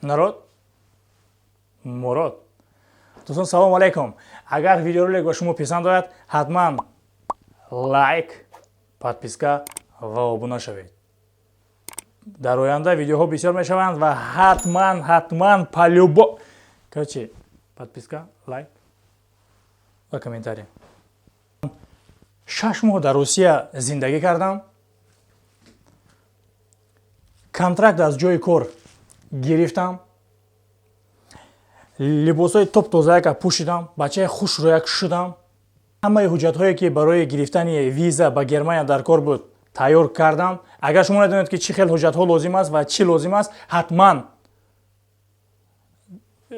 народ мурод. Дӯстон салому алайкум. Агар видеоролик ба шумо писанд ояд, ҳатман лайк, подписка ва обуна шавед. дар оянда видеоҳо бисёр мешаванд ва ҳатман палюбо короче подписка, лайк ва комментарий. 6 моҳ дар Русия зиндагӣ кардам. Контракт аз ҷои кор гирифтам. Либосҳои топ-тозаяка пӯшидам. Бачаи хушрӯяк шудам. Ҳамаи ҳуҷҷатҳое ки барои гирифтани виза ба Германия дар кор буд тайёр кардам. Агар шумо надонед ки чӣ хел ҳуҷҷатҳо лозим аст ва чӣ лозим аст, ҳатман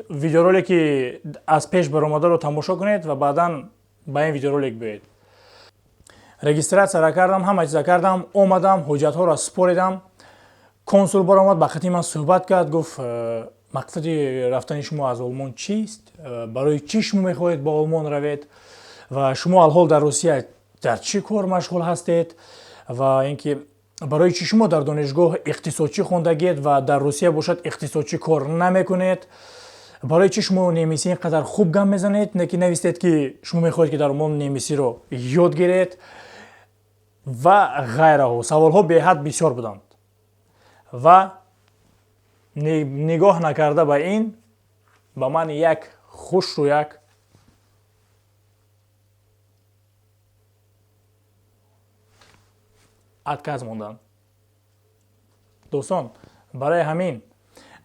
видеоролики аз пеш баромадаро тамошо кунед ва баъдан ба ин видеоролик биёед. Регистратсияра кардам, ҳама чиза кардам, омадам, ҳуҷҷатҳоро споридам. Консул баромад, ба хати ман суҳбат кард, гуфт мақсади рафтани шумо аз Олмон чист? Барои чӣ шумо мехоҳед ба Олмон равед? Ва шумо алҳол дар Русия дар чӣ кор машғул ҳастед? Ва ин ки барои чӣ шумо дар донишгоҳ иқтисодчӣ хондагед ва дар Русия бошад иқтисодчӣ кор намекунед? Барои чӣ шумо немисӣ ин қадар хуб гап мезанед, не ки навистед ки шумо мехоҳед ки дар Олмон немисиро ёд гиред? Ва ғайраҳо. Саволҳо беҳад бисёр буданд. Ва нигоҳ накарда ба ин, ба ман як хушрӯяк отказ монданд. Дӯстон, барои ҳамин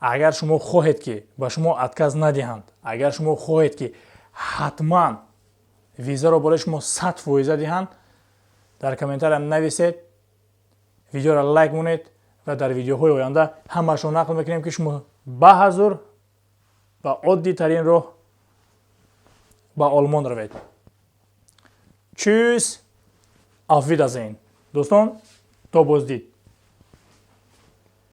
агар шумо хоҳед ки ба шумо отказ надиҳанд, агар шумо хоҳед ки ҳатман визаро барои шумо 100% диҳанд, дар комментариям нависед, видеоро лайк монед ва дар видеоҳои оянда ҳамаашро нақл мекунем ки шумо ба ҳазур ва оддитарин роҳ ба Олмон равед. Чус! Auf Wiedersehen. Дӯстон, то боздид.